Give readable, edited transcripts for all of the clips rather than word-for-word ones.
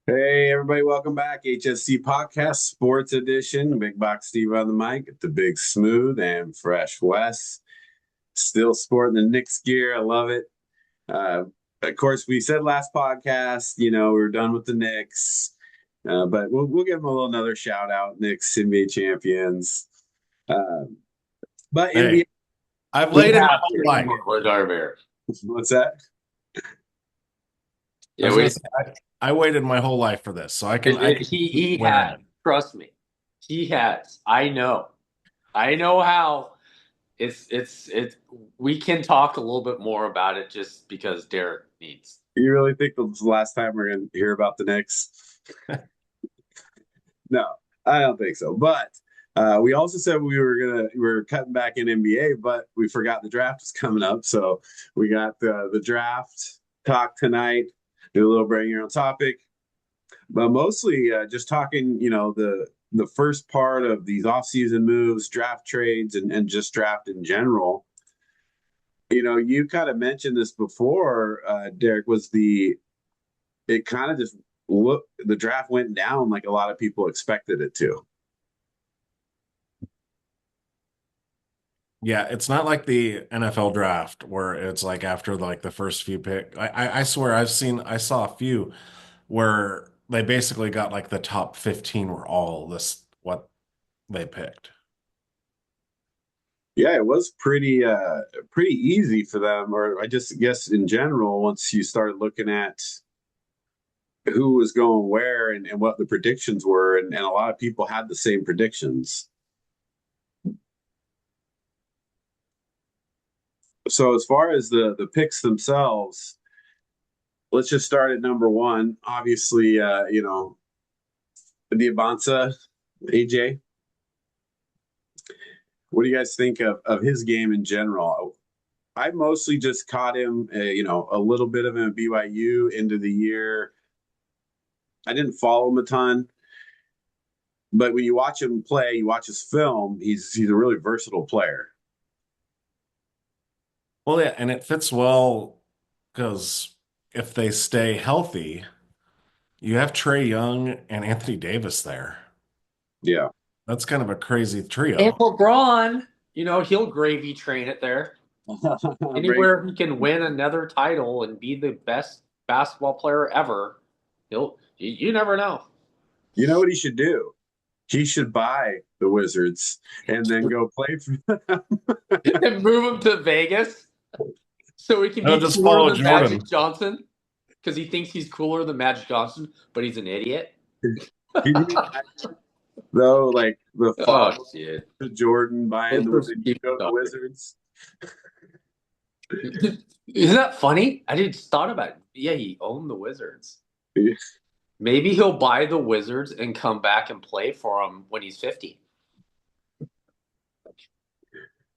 Hey, everybody, welcome back. HSC Podcast Sports Edition. Big Box Steve on the mic. The Big Smooth and Fresh Wes. Still sporting the Knicks gear. I love it. Uh, of course, we said last podcast, we were done with the Knicks, but we'll give them a little another shout out. Knicks NBA champions. Uh, but NBA, Hey, I've we waited my have whole to. life. Where's our bear? What's that? I Yeah, was gonna we say I waited my whole life for this, so I can keep he wearing has. it. Trust me, he has. I know. I know how. It's. We can talk a little bit more about it just because Derek needs. You really think this is the last time we're going to hear about the Knicks? No, I don't think so. But we also said we were cutting back in NBA, but we forgot the draft is coming up. So we got the draft talk tonight. Do a little bring your own topic, but mostly just talking. The first part of these offseason moves, draft trades, and just draft in general. You kind of mentioned this before, Derek. Was the it kind of just look the draft went down like a lot of people expected it to. Yeah, it's not like the NFL draft where it's like after like the first few pick. I swear I saw a few where they basically got like the top 15 were all this what they picked. Yeah, it was pretty easy for them, or I just guess in general, once you start looking at who was going where and what the predictions were, and a lot of people had the same predictions. So as far as the picks themselves, let's just start at number one. Obviously, the Avanza, AJ. What do you guys think of his game in general? I mostly just caught him, a little bit of him at BYU into the year. I didn't follow him a ton, but when you watch him play, you watch his film. He's a really versatile player. Well, yeah, and it fits well because if they stay healthy, you have Trey Young and Anthony Davis there. Yeah, That's kind of a crazy And trio. LeBron, he'll gravy train it there. Right. Anywhere he can win another title and be the best basketball player ever, he'll. You never know. You know what he should do? He should buy the Wizards and then go play for them. And move him to Vegas so he can They'll be just cooler follow than Magic Jordan. Johnson because he thinks he's cooler than Magic Johnson, but he's an idiot. Can you imagine, though, like the Oh follow shit! to Jordan buying Let's the just keep Nico talking. Wizards? Isn't that funny? I just thought about it. Yeah, he owned the Wizards. Maybe he'll buy the Wizards and come back and play for them when he's 50.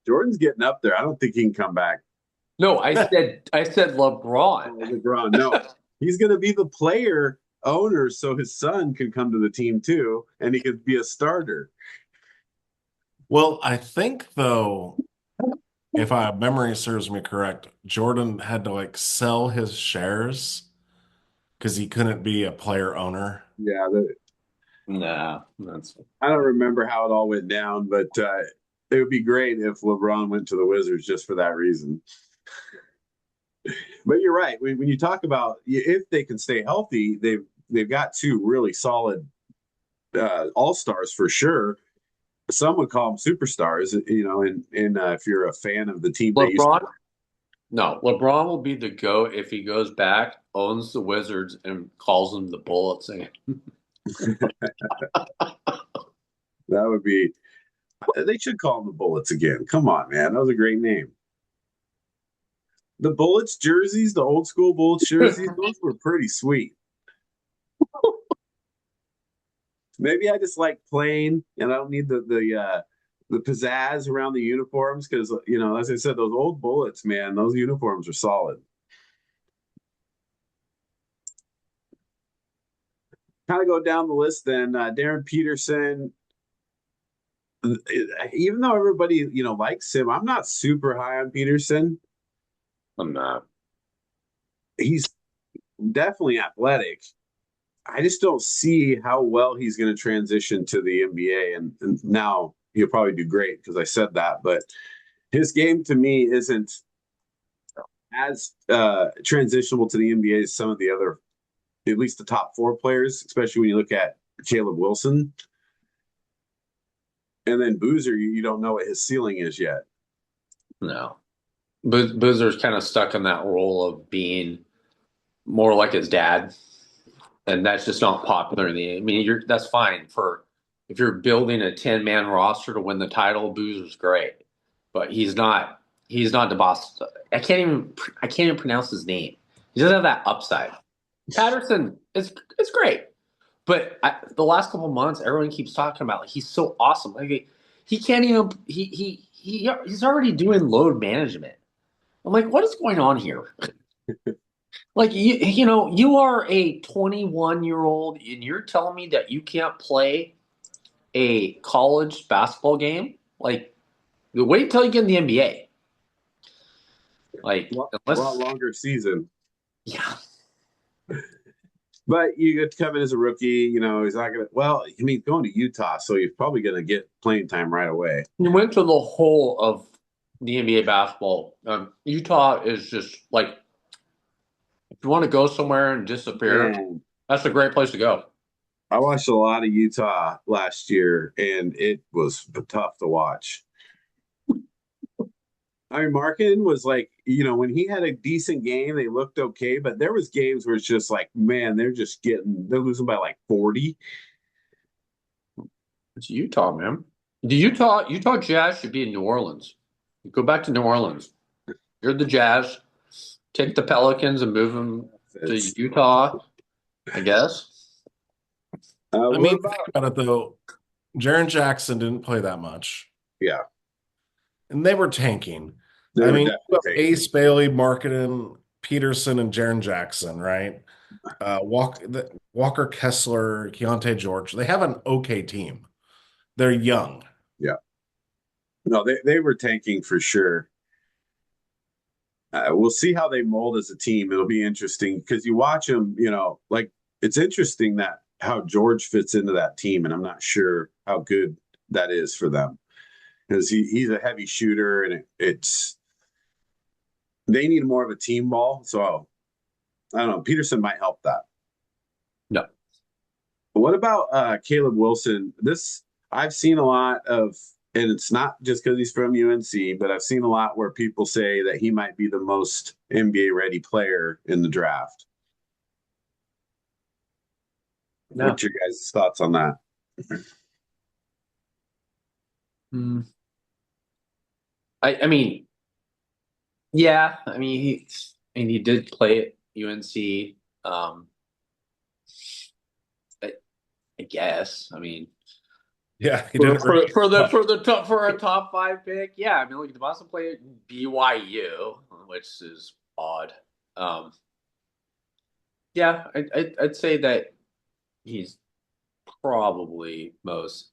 Jordan's getting up there. I don't think he can come back. No, I said LeBron. Oh, LeBron, no. He's going to be the player owner so his son can come to the team too and he could be a starter. Well, I think though, if my memory serves me correct, Jordan had to like sell his shares because he couldn't be a player owner. Yeah, Nah, that's I don't remember how it all went down, but it would be great if LeBron went to the Wizards just for that reason. But you're right. When you talk about if they can stay healthy, they've got two really solid all stars for sure. Some would call them superstars, and if you're a fan of the team they used to. LeBron. No, LeBron will be the GOAT if he goes back, owns the Wizards, and calls them the Bullets. That would be. They should call them the Bullets again. Come on, man, that was a great name. The Bullets jerseys, the old school Bullets jerseys, those were pretty sweet. Maybe I just like plain, and I don't need the pizzazz around the uniforms because as I said, those old Bullets, man, those uniforms are solid. Kind of go down the list then. Darren Peterson, even though everybody likes him, I'm not super high on Peterson. I'm not. He's definitely athletic, I just don't see how well he's going to transition to the NBA. And now he'll probably do great because I said that, but his game to me isn't as transitionable to the NBA as some of the other, at least the top four players, especially when you look at Caleb Wilson. And then Boozer, you don't know what his ceiling is yet. No. Boozer's kind of stuck in that role of being more like his dad. And that's just not popular in the. I mean, that's fine for if you're building a 10-man roster to win the title. Boozer's great, but he's not. He's not the boss. I can't even pronounce his name. He doesn't have that upside. Patterson is great, but the last couple of months, everyone keeps talking about like he's so awesome. Like he can't even. He's already doing load management. I'm like, what is going on here? Like, you are a 21-year-old and you're telling me that you can't play a college basketball game? Like, wait till you get in the NBA. Like, a lot longer season. Yeah. But you get to come in as a rookie, he's not going to, well, I mean, going to Utah, so you're probably going to get playing time right away. You went to the whole of the NBA basketball. Utah is just like, if you want to go somewhere and disappear, that's a great place to go. I watched a lot of Utah last year, and it was tough to watch. I mean, Markin was like, when he had a decent game, they looked okay, but there was games where it's just like, man, they're losing by like 40. It's Utah, man. The Utah Jazz should be in New Orleans. Go back to New Orleans. You're the Jazz. Take the Pelicans and move them to Utah, I guess. I mean, think about it, though. Jaren Jackson didn't play that much. Yeah. And they were tanking. I mean, Ace Bailey, Markkanen, Peterson, and Jaren Jackson, right? Walker Kessler, Keontae George. They have an okay team. They're young. Yeah. No, they were tanking for sure. We'll see how they mold as a team. It'll be interesting because you watch them, like it's interesting that how George fits into that team, and I'm not sure how good that is for them because he's a heavy shooter, and they need more of a team ball. So I don't know. Peterson might help that. No. But what about Caleb Wilson? I've seen a lot of. And it's not just because he's from UNC, but I've seen a lot where people say that he might be the most NBA-ready player in the draft. No. What's your guys' thoughts on that? I mean, yeah. I mean, he did play at UNC. I guess. I mean. Yeah, he didn't for a top 5 pick. Yeah, I mean, look, the Boston played at BYU, which is odd. Yeah, I'd say that he's probably most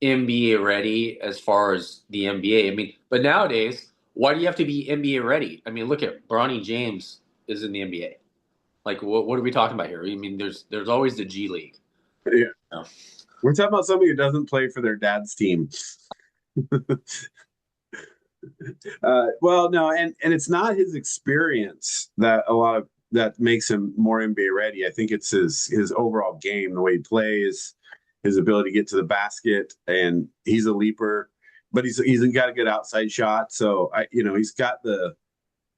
NBA ready as far as the NBA. I mean, but nowadays, why do you have to be NBA ready? I mean, look at Bronny James is in the NBA. Like, what are we talking about here? I mean, there's always the G League. Yeah. Oh. We're talking about somebody who doesn't play for their dad's team. Well, no, and it's not his experience that makes him more NBA ready. I think it's his overall game, the way he plays, his ability to get to the basket, and he's a leaper, but he's got a good outside shot. So he's got the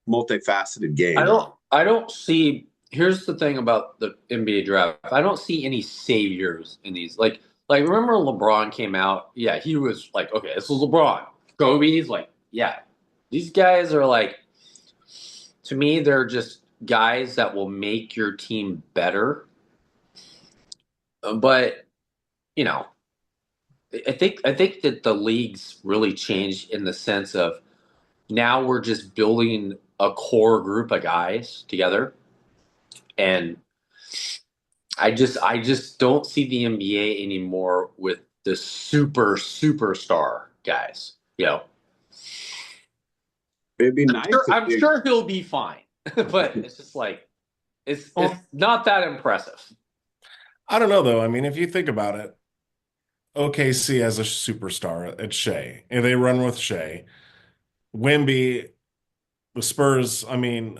multifaceted game. I don't see. Here's the thing about the NBA draft. I don't see any saviors in these. Like remember LeBron came out? Yeah, he was like, okay, this is LeBron. Kobe's like, yeah. These guys are like, to me, they're just guys that will make your team better. But I think that the league's really changed in the sense of now we're just building a core group of guys together, and I just don't see the NBA anymore with the superstar guys. It'd be nice. I'm sure he'll be fine, but it's just like it's not that impressive. I don't know though. I mean, if you think about it, OKC as a superstar, it's Shea, and they run with Shea. Wemby, the Spurs. I mean,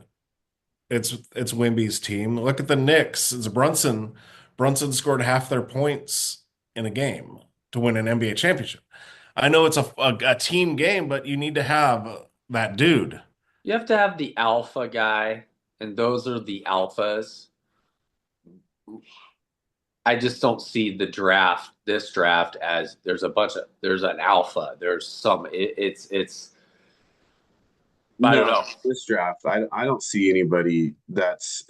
it's Wemby's team. Look at the Knicks. It's Brunson. Brunson scored half their points in a game to win an NBA championship. I know it's a team game, but you need to have that dude. You have to have the alpha guy, and those are the alphas. I just don't see this draft as there's an alpha. There's some, it's, I don't No, know. this draft, I don't see anybody that's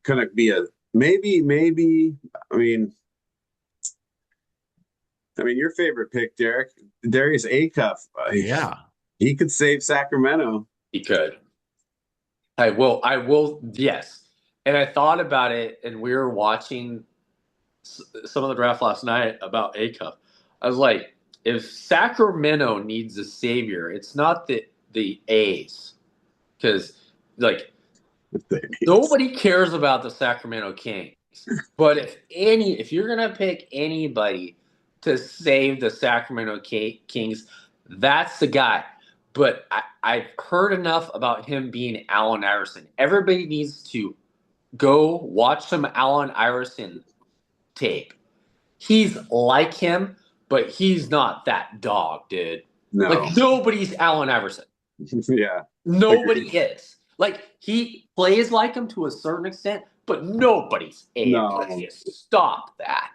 gonna be a maybe. I mean, your favorite pick, Darius Acuff. Yeah. He could save Sacramento. He could. I will, yes. And I thought about it, and we were watching some of the draft last night about Acuff. I was like, if Sacramento needs a savior, it's not the A's, because like nobody cares about the Sacramento Kings. But if you're gonna pick anybody to save the Sacramento Kings, that's the guy. But I've heard enough about him being Allen Iverson. Everybody needs to go watch some Allen Iverson tape. He's like him, but he's not that dog, dude. No. Like, nobody's Allen Iverson. Yeah. Nobody is. Like, he plays like him to a certain extent, but nobody's able to stop that.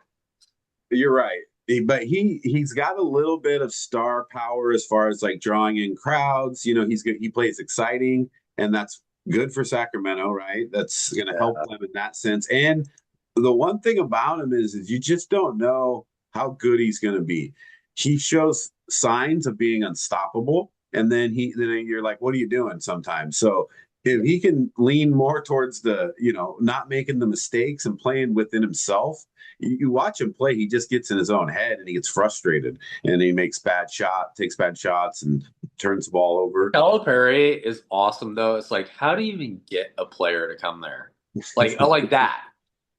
You're right. But he's got a little bit of star power as far as like drawing in crowds. He's good. He plays exciting, and that's good for Sacramento, right? That's going to help them in that sense. And the one thing about him is you just don't know how good he's going to be. He shows signs of being unstoppable, and then you're like, what are you doing sometimes? So if he can lean more towards the, not making the mistakes and playing within himself, you watch him play, he just gets in his own head and he gets frustrated and he takes bad shots and turns the ball over. Calipari is awesome though. It's like, how do you even get a player to come there? Like that.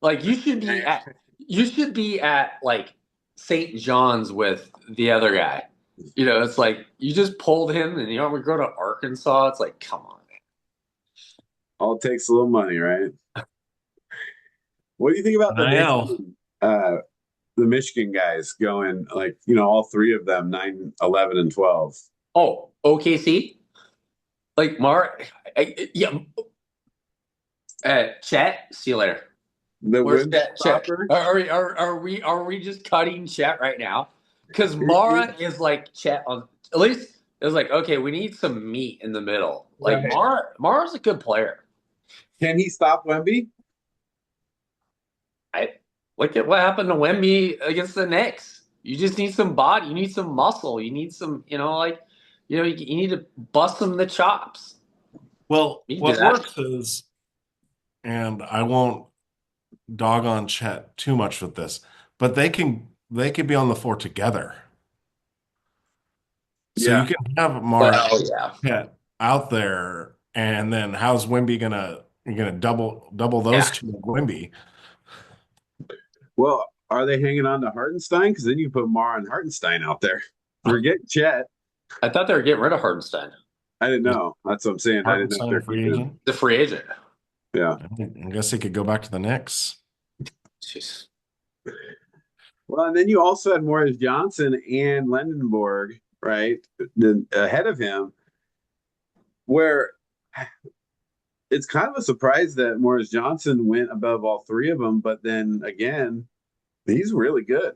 Like you should be at like St. John's with the other guy. It's like you just pulled him and we go to Arkansas. It's like, come on. All it takes a little money, right? What do you think about the Michigan guys going, like, all three of them, 9, 11, and 12? Oh, OKC? Like, yeah. Chet, see you later. Where's Chet? Are we just cutting Chet right now? Because Mara is like Chet on, at least it's like, okay, we need some meat in the middle. Like right. Mara's a good player. Can he stop Wemby? Look at what happened to Wemby against the Knicks. You just need some body. You need some muscle. You need some, you need to bust them the chops. Well, what works is, and I won't dog on Chet too much with this, but they can be on the floor together. So you can have Mara Chet out there, and then how's Wemby you're gonna double those two with Wemby? Well, are they hanging on to Hartenstein? Because then you put Mara and Hartenstein out there. Forget Chet. I thought they were getting rid of Hartenstein. I didn't know. That's what I'm saying. I didn't know they're free agent. The free agent. Yeah. I guess he could go back to the Knicks. Jeez. Well, and then you also had Morris Johnson and Lendenborg, right, ahead of him, where it's kind of a surprise that Morris Johnson went above all three of them, but then again, he's really good.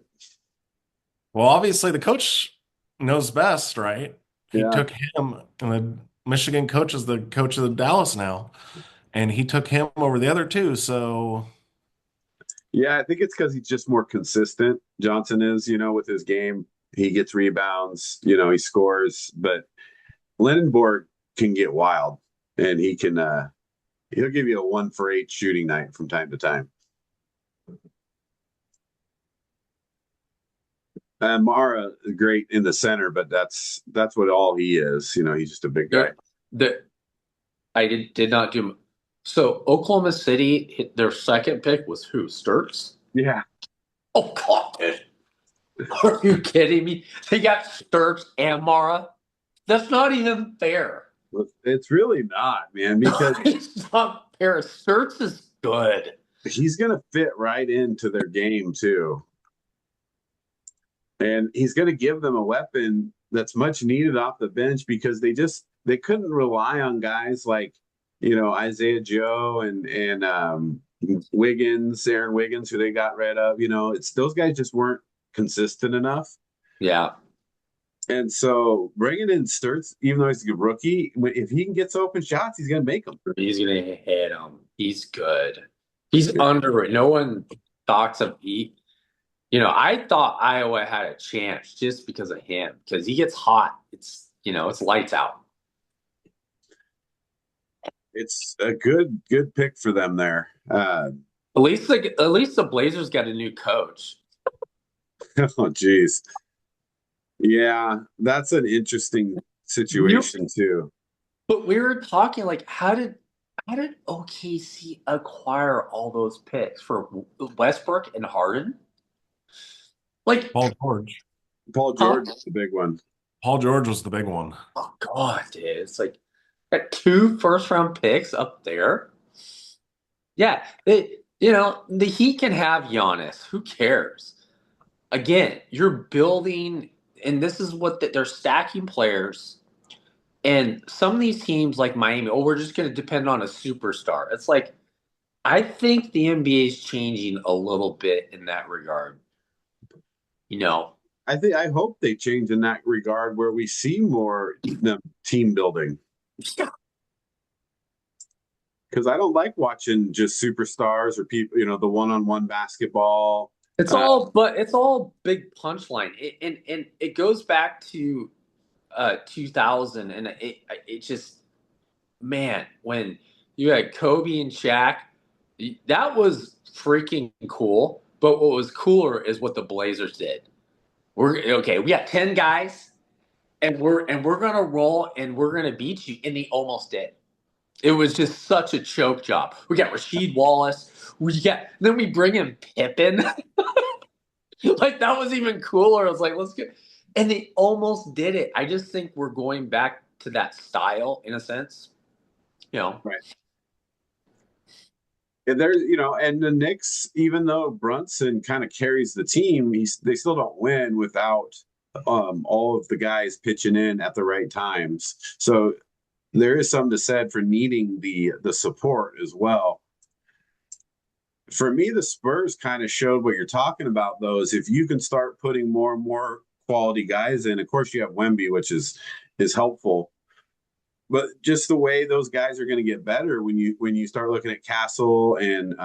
Well, obviously the coach knows best, right? He took him, and the Michigan coach is the coach of the Dallas now, and he took him over the other two, so... Yeah, I think it's because he's just more consistent. Johnson is, with his game. He gets rebounds, he scores. But Lendenborg can get wild, and he'll give you a 1-for-8 shooting night from time to time. And Mara, great in the center, but that's what all he is. He's just a big guy. I did not do So Oklahoma City hit their second pick was who? Sturts? Yeah. Oh God, dude. Are you kidding me? They got Sturts and Mara. That's not even fair. It's really not, man, because It's not fair. Sturts is good. he's going to fit right into their game too. And he's going to give them a weapon that's much needed off the bench because they couldn't rely on guys like, Isaiah Joe and Wiggins, Aaron Wiggins, who they got rid of. It's those guys just weren't consistent enough. Yeah. And so bringing in Sturts, even though he's a rookie, if he can get open shots, he's going to make them. He's going to hit them. He's good. He's underrated. No one talks of I thought Iowa had a chance just because of him, because he gets hot. It's lights out. It's a good pick for them there. At least the Blazers got a new coach. Oh, geez. Yeah, that's an interesting situation too. But we were talking like, how did OKC acquire all those picks for Westbrook and Harden? Like Paul George. Paul George is the big one. Paul George was the big one. Oh God, dude! It's like got 2 first-round picks up there. Yeah, the Heat can have Giannis. Who cares? Again, you're building, and this is what they're stacking players. And some of these teams like Miami, we're just going to depend on a superstar. It's like, I think the NBA is changing a little bit in that regard. I hope they change in that regard where we see more team building. Because I don't like watching just superstars or people, the one-on-one basketball. It's all big punchline. And it goes back to 2000, and it just, man, when you had Kobe and Shaq, that was freaking cool. But what was cooler is what the Blazers did. We got 10 guys, and we're gonna roll, and we're gonna beat you, and they almost did. It was just such a choke job. We got Rasheed Wallace. Then we bring in Pippen. Like, that was even cooler. I was like, let's get. And they almost did it. I just think we're going back to that style in a sense. Right. And and the Knicks, even though Brunson kind of carries the team, they still don't win without all of the guys pitching in at the right times. So there is something to said for needing the support as well. For me, the Spurs kind of showed what you're talking about, though, is if you can start putting more and more quality guys in. Of course, you have Wemby, which is helpful. But just the way those guys are going to get better when you start looking at Castle and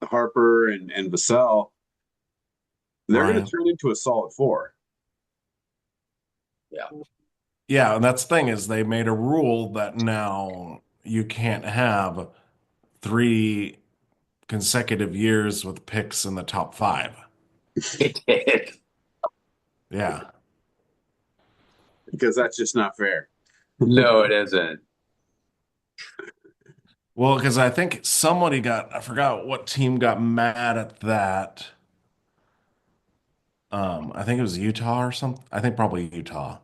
Harper and Vassell, they're going to turn into a solid 4. Yeah. Yeah, and that's the thing is they made a rule that now you can't have 3 consecutive years with picks in the top 5. It did. Yeah. Because that's just not fair. No, it isn't. Well, because I think I forgot what team got mad at that. I think it was Utah or something. I think probably Utah.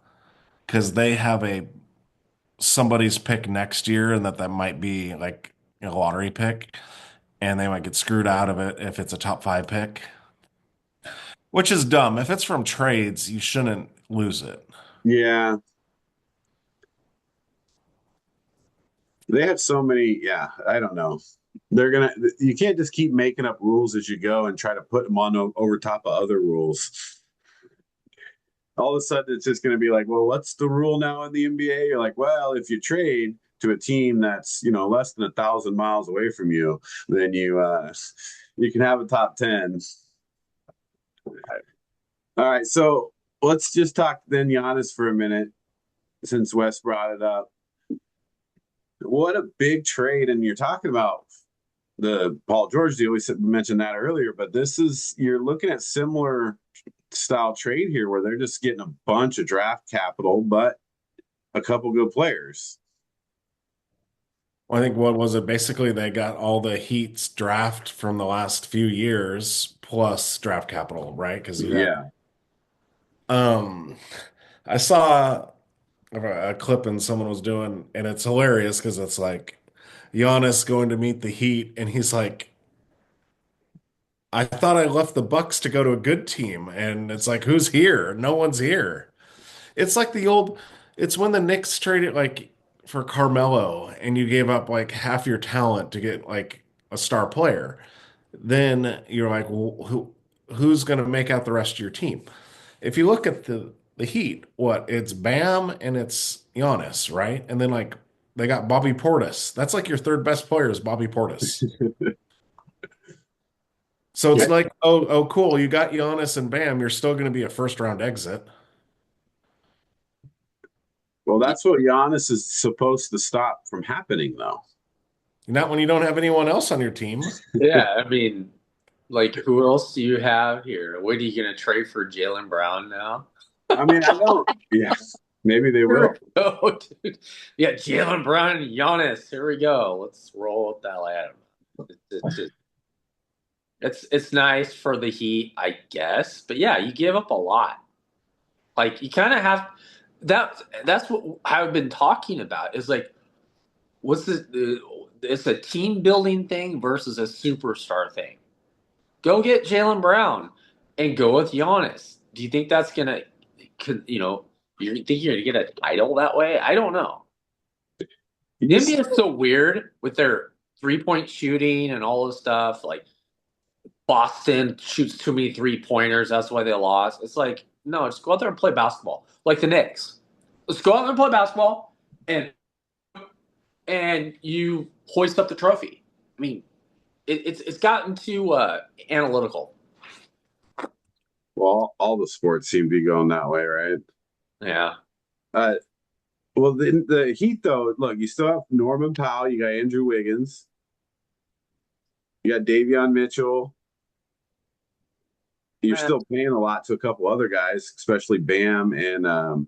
Because they have somebody's pick next year, and that might be like a lottery pick, and they might get screwed out of it if it's a top 5 pick, which is dumb. If it's from trades, you shouldn't lose it. Yeah. They have so many. Yeah, I don't know. You can't just keep making up rules as you go and try to put them on over top of other rules. All of a sudden, it's just going to be like, well, what's the rule now in the NBA? You're like, well, if you trade to a team that's less than 1,000 miles away from you, then you can have a top 10. All right, so let's just talk then Giannis for a minute, since Wes brought it up. What a big trade, and you're talking about the Paul George deal. We mentioned that earlier, but you're looking at similar style trade here where they're just getting a bunch of draft capital, but a couple good players. I think what was it? Basically, they got all the Heat's draft from the last few years plus draft capital, right? Because you had Yeah. um I saw a clip and someone was doing, and it's hilarious because it's like Giannis going to meet the Heat, and he's like, I thought I left the Bucks to go to a good team, and it's like, who's here? No one's here. It's like it's when the Knicks traded like for Carmelo, and you gave up like half your talent to get like a star player. Then you're like, well, who's going to make out the rest of your team? If you look at the Heat, what it's Bam and it's Giannis, right? And then like they got Bobby Portis. That's like your third best player is Bobby Portis. So it's Yeah. like, oh, cool. You got Giannis and Bam. You're still going to be a first round exit. Well, that's what Giannis is supposed to stop from happening, though. Not when you don't have anyone else on your team. Yeah, I mean, like, who else do you have here? What are you going to trade for Jaylen Brown now? I mean, I don't. Yeah, maybe they will. Oh, dude. Yeah, Jaylen Brown and Giannis. Here we go. Let's roll with that ladder. It's just it's nice for the Heat, I guess. But yeah, you give up a lot. Like you kind of have that's what I've been talking about is like what's it's a team building thing versus a superstar thing. Go get Jaylen Brown and go with Giannis. Do you think that's gonna you think you're gonna get a title that way? I don't know. The NBA is so weird with their 3-point shooting and all this stuff. Like Boston shoots too many 3-pointers. That's why they lost. It's like, no, just go out there and play basketball. Like the Knicks. Let's go out there and play basketball and you hoist up the trophy. I mean, it's gotten too analytical. Well, all the sports seem to be going that way, right? Yeah. Well, the Heat, though, look, you still have Norman Powell, you got Andrew Wiggins, you got Davion Mitchell. You're still paying a lot to a couple other guys, especially Bam and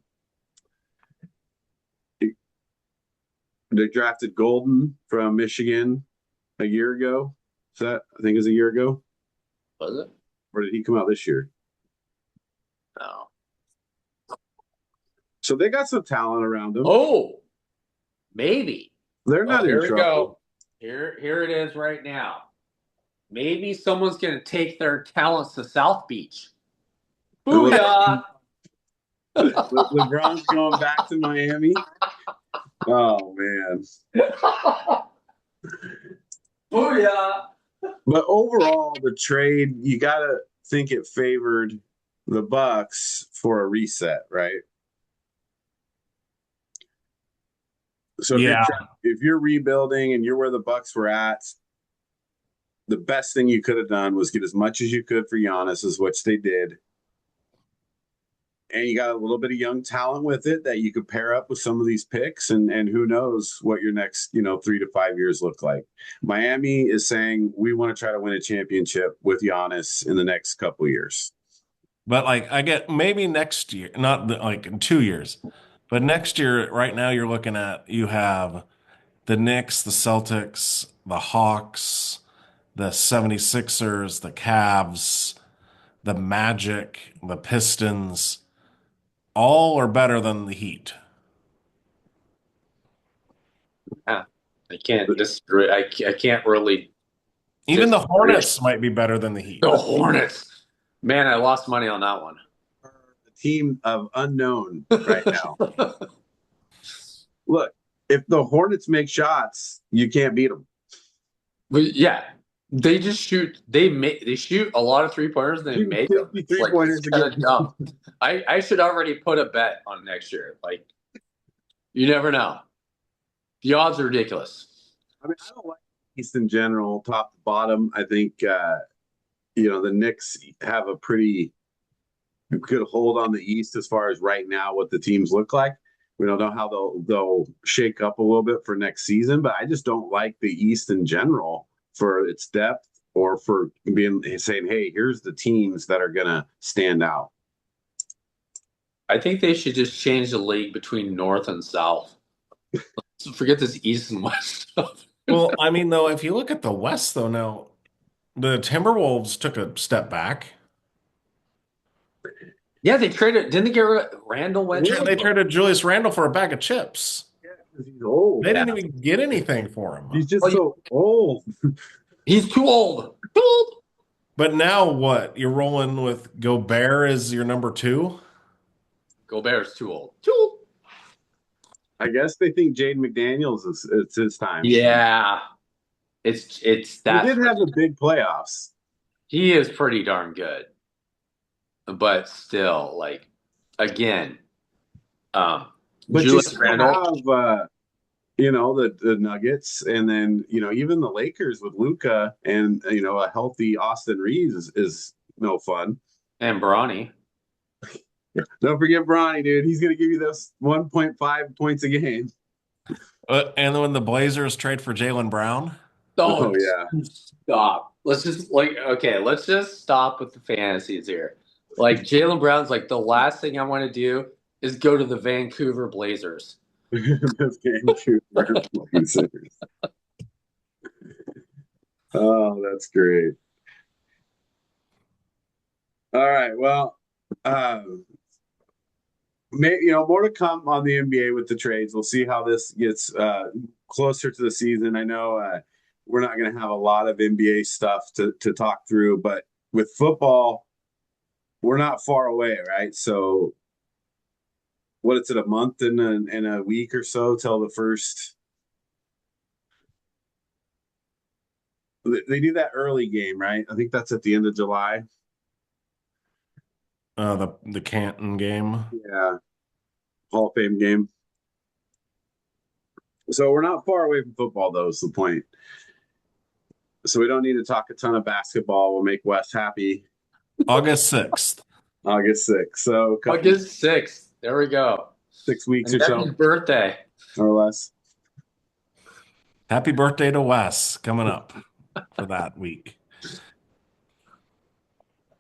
they drafted Golden from Michigan a year ago. I think it was a year ago. Was it? Or did he come out this year? No. So they got some talent around them. Oh, maybe. They're not in here we trouble. go. Here it is right now. Maybe someone's going to take their talents to South Beach. Booyah! LeBron's going back to Miami. Oh, man. Booyah! But overall, the trade, you got to think it favored the Bucks for a reset, right? So if you're rebuilding and you're where the Bucks were at, the best thing you could have done was get as much as you could for Giannis, is which they did. And you got a little bit of young talent with it that you could pair up with some of these picks, and who knows what your next 3 to 5 years look like. Miami is saying we want to try to win a championship with Giannis in the next couple of years. But like I get maybe next year, not like in 2 years, but next year, right now you have the Knicks, the Celtics, the Hawks, the 76ers, the Cavs, the Magic, the Pistons, all are better than the Heat. Yeah, I can't disagree. I can't really. Even the Hornets might be better than the Heat. The Hornets, man, I lost money on that one. The team of unknown right now. Look, if the Hornets make shots, you can't beat them. But yeah, they just shoot. They shoot a lot of 3-pointers. They make them. 3-pointers Like, dumb. I should already put a bet on next year. Like, you never know. The odds are ridiculous. I mean, I don't like East in general, top to bottom. I think the Knicks have a pretty good hold on the East as far as right now what the teams look like. We don't know how they'll shake up a little bit for next season, but I just don't like the East in general for its depth or for saying, hey, here's the teams that are going to stand out. I think they should just change the league between North and South. So forget this East and West stuff. Well, I mean, though, if you look at the West, though, now the Timberwolves took a step back. Yeah, they traded. Didn't they get rid of Randall? Went Yeah, they traded Julius Randle for a bag of chips. Yeah, 'cause he's old. They didn't even get anything for him. He's just so old. He's too old. Too old. But now what? You're rolling with Gobert as your number 2? Gobert's too old. Too old. I guess they think Jaden McDaniels it's his time. Yeah, it's that. He did have a big playoffs. He is pretty darn good, but still, like, again, But Julius you Randle. have the Nuggets, and then even the Lakers with Luka, and a healthy Austin Reeves is no fun. And Bronny. Don't forget Bronny, dude. He's going to give you those 1.5 points a game. And when the Blazers trade for Jaylen Brown? Oh yeah. Stop. Let's just stop with the fantasies here. Like, Jaylen Brown's like, the last thing I want to do is go to the Vancouver Blazers. This game too. Oh, that's great. All right. Well, more to come on the NBA with the trades. We'll see how this gets closer to the season. I know we're not going to have a lot of NBA stuff to talk through, but with football, we're not far away, right? So, what is it, a month and a week or so till the first? They do that early game, right? I think that's at the end of July. The Canton game. Yeah. Hall of Fame game. So we're not far away from football, though, is the point. So we don't need to talk a ton of basketball. We'll make Wes happy. August 6th. August 6th. So August 6th. There we go. 6 weeks and or so. His birthday. Or less. Happy birthday to Wes coming up for that week.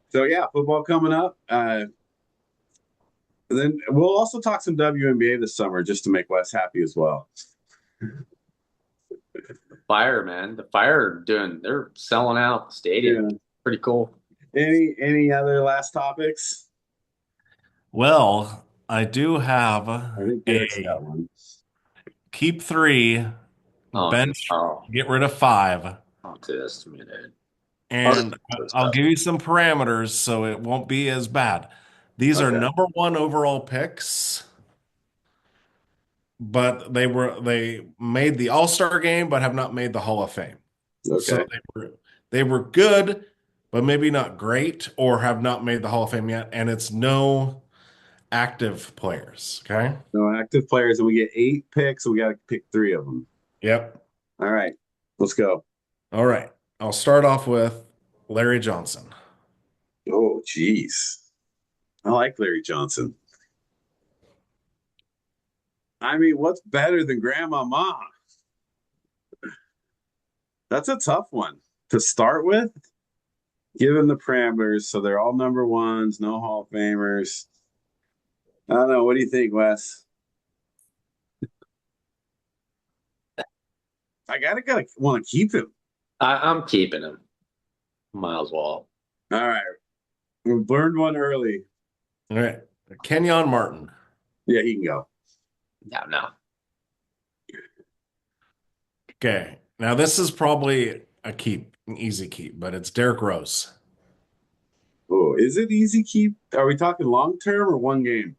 So, yeah, football coming up. Then we'll also talk some WNBA this summer just to make Wes happy as well. Fire, man. The Fire they're selling out the stadium. Yeah. Pretty cool. Any other last topics? Well, I do have got one. Keep 3, bench, get rid of 5. Just a minute. And I'll give you some parameters so it won't be as bad. These are number 1 overall picks, but they made the All-Star game, but have not made the Hall of Fame. Okay. So they were good, but maybe not great, or have not made the Hall of Fame yet. And it's no active players. Okay. No active players, and we get 8 picks. So we got to pick 3 of them. Yep. All right, let's go. All right. I'll start off with Larry Johnson. Oh, geez. I like Larry Johnson. I mean, what's better than Grandma Ma? That's a tough one to start with. Given the parameters, so they're all number 1s, no Hall of Famers. I don't know. What do you think, Wes? I gotta want to keep him. I'm keeping him. Might as well. All right. We learned one early. All right. Kenyon Martin. Yeah, he can go. No. Okay. Now, this is probably an easy keep, but it's Derrick Rose. Oh, is it easy keep? Are we talking long term or one game?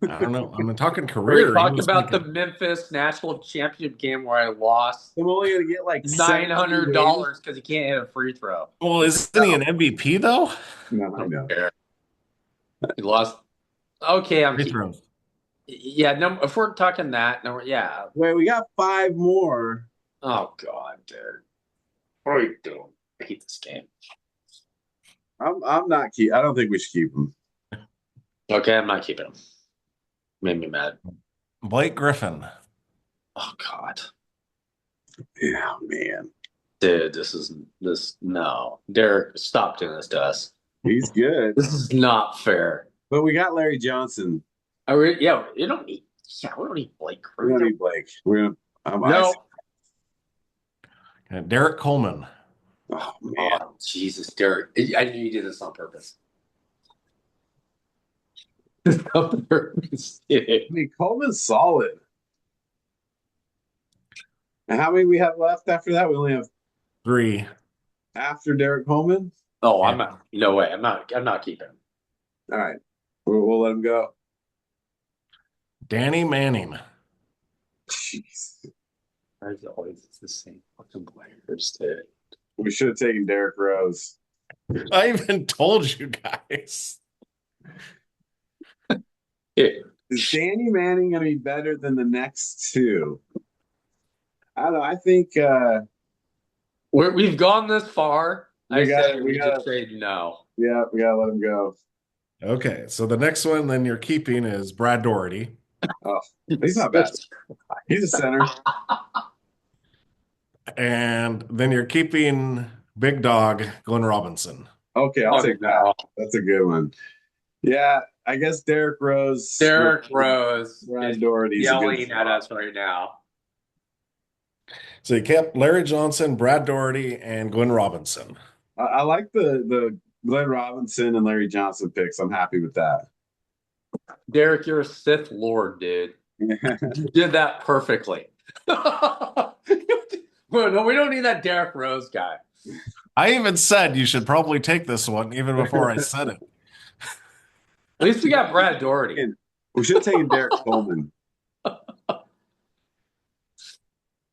I don't know. I'm talking career. We're talking about the Memphis national championship game where I lost. I'm only going to get like $900 because he can't hit a free throw. Well, isn't he an MVP, though? No, I know. He lost. Okay, I'm free throws. Yeah, no. If we're talking that, no. Yeah. Wait, we got 5 more. Oh God, dude. What are you doing? I hate this game. I'm not I don't think we should keep him. Okay, I'm not keeping him. Made me mad. Blake Griffin. Oh God. Yeah, man. Dude, no. Derek, stop doing this to us. He's good. This is not fair. But we got Larry Johnson. You don't need. Yeah, we don't need Blake We don't Griffin. need Blake. We're gonna. No. Derek Coleman. Oh man, Oh, Jesus, Derek. I knew you did this on purpose. On purpose. I mean Coleman's solid. And how many we have left after that? We only have 3. after Derek Coleman. Oh, I'm not. No way. I'm not keeping him. All right, we'll let him go. Danny Manning. Jeez, There's always the same fucking players, dude. we should have taken Derrick Rose. I even told you guys. Yeah. Is Danny Manning going to be better than the next two? I don't know. I think We've gone this far. We just gotta- say no. yeah, we got to let him go. Okay, so the next one then you're keeping is Brad Doherty. Oh, he's not bad. He's a center. And then you're keeping Big Dog Glenn Robinson. Okay, I'll take that. That's a good one. Yeah, I guess Derrick Rose. Derrick Rose Brad is Doherty's a good yelling spot. at us right now. So you kept Larry Johnson, Brad Doherty, and Glenn Robinson. I like the Glenn Robinson and Larry Johnson picks. I'm happy with that. Derek, you're a Sith Lord, dude. You did that perfectly. Well, no, we don't need that Derrick Rose guy. I even said you should probably take this one even before I said it. At least we got Brad Doherty. We should have taken Derek Coleman. I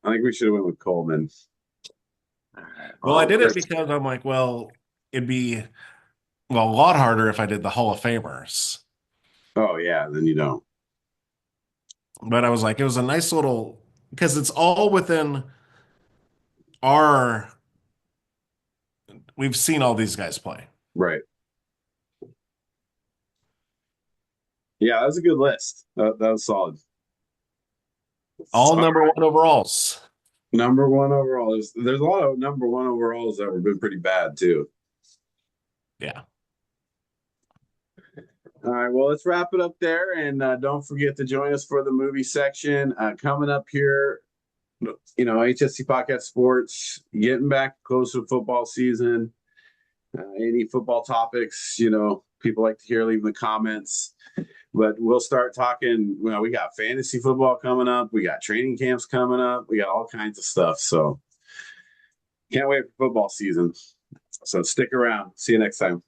think we should have went with Coleman. Well, I did it because I'm like, well, it'd be a lot harder if I did the Hall of Famers. Oh yeah, then you don't. But I was like, it was a nice little because it's all within our. We've seen all these guys play. Right. Yeah, that was a good list. That was solid. All number 1 overalls. Number 1 overall. There's a lot of number 1 overalls that have been pretty bad too. Yeah. All right, well, let's wrap it up there, and don't forget to join us for the movie section coming up here. HSC Podcast Sports, getting back close to football season. Any football topics, people like to hear, leave in the comments. But we'll start talking. We got fantasy football coming up. We got training camps coming up. We got all kinds of stuff. So can't wait for football season. So stick around. See you next time.